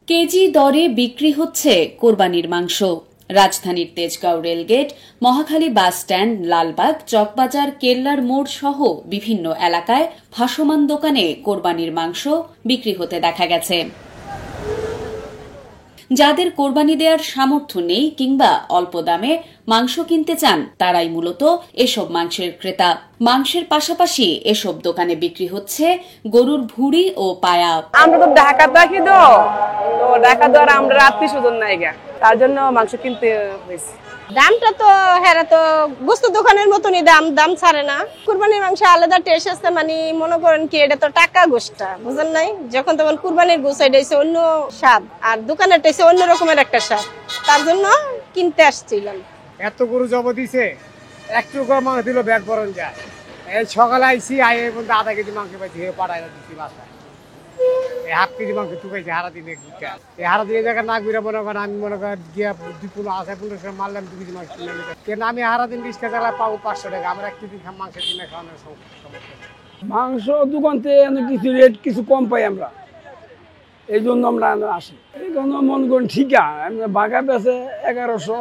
KG দরে বিক্রি হচ্ছে কোরবানির মাংস। রাজধানীর তেজগাঁও রেলগেট, মহাখালী বাসস্ট্যান্ড, লালবাগ, চকবাজার, কেল্লার মোড় সহ বিভিন্ন এলাকায় ভাসমান দোকানে কোরবানির মাংস বিক্রি হতে দেখা গেছে। যাদের কোরবানি দেওয়ার সামর্থ্য নেই কিংবা অল্প দামে মাংস কিনতে চান তারাই মূলত এসব মাংসের ক্রেতা। মাংসের পাশাপাশি এসব দোকানে বিক্রি হচ্ছে গরুর ভুঁড়ি ও পায়া। আমরা তো ঢাকা থাকি, তো ঢাকা দ্বারা আমরা আত্মীয় স্বজন নাই গা, তার জন্য মাংস কিনতে হয়েছে। দামটা তো হেরা তো গোস্ত দোকানের মতনই দাম ছাড়ে না। কুরবানির মাংস আলাদা টেস্ট আছে, মানে মনে করেন কি এটা তো টাকা গোস্তা, বুঝেন নাই? যখন তখন কুরবানির গোস্ত এটা হচ্ছে অন্য স্বাদ, আর দোকানের হচ্ছে অন্য রকমের একটা স্বাদ, তার জন্য কিনতে আসছিলাম। এত গরু জব দিছে, একটু মাংস দিল ব্যাগ বরণ যায়। এই সকালে আইসি আই বলতে আধা কেজি মাংস পাইছি, পাড়ায় দিচ্ছি বাসায়। এই হাফ কেজি মাংস টুকাইছে হারা দিনে। এই হারা দিনে জায়গা না ঘুরে মনে করেন আমি মনে করেন গিয়া 15 মারলাম 2 কেজি মাংস কিনে নিতে। কেন আমি হারা দিন 20 টাকা পাবো 500 টাকা। আমরা 1 কেজি মাংসের কিনে খাওয়ানোর সমস্যা। মাংস দোকান থেকে কিছু রেট কিছু কম পাই আমরা, এই জন্য আমরা আসি। এই জন্য মনে করেন ঠিক আছে, বাঘা পেছে 1100,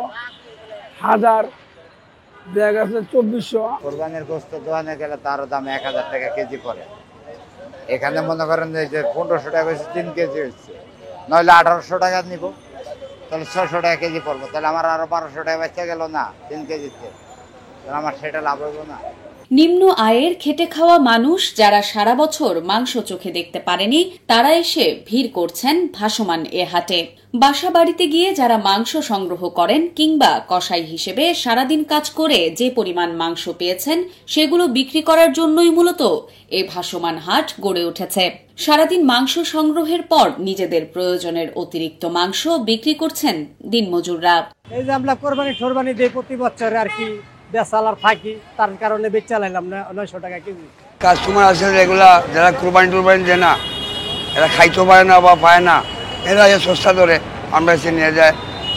1000, ব্যাগ আছে 2400। কোরবানির গোস্ত দোকানে গেলে তারও দাম 1000 টাকা কেজি পড়ে। এখানে মনে করেন যে 1500 টাকা হচ্ছে 3 কেজি হচ্ছে, নইলে 1800 টাকা নিব, তাহলে 600 টাকা কেজি পড়বো। তাহলে আমার আরো 1200 টাকা বেঁচে গেল না 3 কেজিতে, তাহলে আমার সেটা লাভ হইব না। নিম্ন আয়ের খেটে খাওয়া মানুষ যারা সারা বছর মাংস চোখে দেখতে পারেনি তারা এসে ভিড় করছেন ভাসমান এ হাটে। বাসা বাড়িতে গিয়ে যারা মাংস সংগ্রহ করেন কিংবা কসাই হিসেবে সারাদিন কাজ করে যে পরিমাণ মাংস পেয়েছেন সেগুলো বিক্রি করার জন্যই মূলত এ ভাসমান হাট গড়ে উঠেছে। সারাদিন মাংস সংগ্রহের পর নিজেদের প্রয়োজনের অতিরিক্ত মাংস বিক্রি করছেন দিনমজুররা। এই যে আমরা কোরবানি দেই প্রতি বছর আর কি, বেচালার থাকি, তার কারণে বেচা লাইলাম না 900 টাকা কেজি। কাস্টমার আছে এগুলা যারা কোরবানি দেয় না, এরা খাইতেও পারে না বা পায় না, এরা সস্তা ধরে আমরা এসে নিয়ে যায়।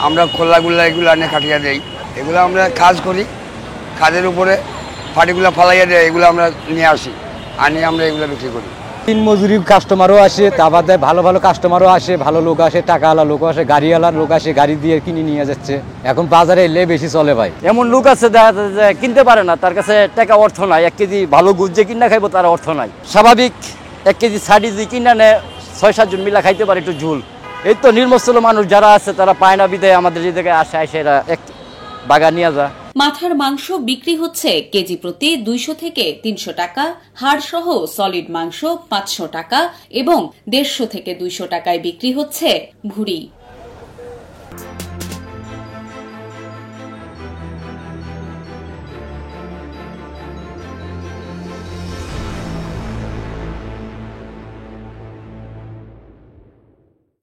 আমরা খোলাগুলা এগুলো এনে কাটিয়ে দেই, এগুলো আমরা কাজ করি, কাজের উপরে ফাটিগুলো ফালাইয়া দেয়, এগুলো আমরা নিয়ে আসি, আনি আমরা এগুলো বিক্রি করি। দিন মজুরি কাস্টমারও আসে, তারপর ভালো ভালো কাস্টমারও আসে, ভালো লোক আসে, টাকাওয়ালা লোক আসে, গাড়িওয়ালার লোক আসে, গাড়ি দিয়ে কিনে নিয়ে যাচ্ছে। এখন বাজারে এলে বেশি চলে ভাই। এমন লোক আছে কিনতে পারে না, তার কাছে টাকা অর্থ নাই। 1 কেজি ভালো গুজ যে কিনা খাইবো তার অর্থ নাই। স্বাভাবিক 1 কেজি ছাড়ি যে কিনা নেয় 6-7 জন মিলা খাইতে পারে একটু ঝুল। এই তো নির্মস্ল মানুষ যারা আছে তারা পায় না বিদায় আমাদের যে জায়গায় আসে এরা এক বাগা নিয়ে যায়। মাথার মাংস বিক্রি হচ্ছে কেজি প্রতি 200 থেকে 300 টাকা, হাড় সহ সলিড মাংস 500 টাকা এবং 150 থেকে 200 টাকায় বিক্রি হচ্ছে ভুঁড়ি।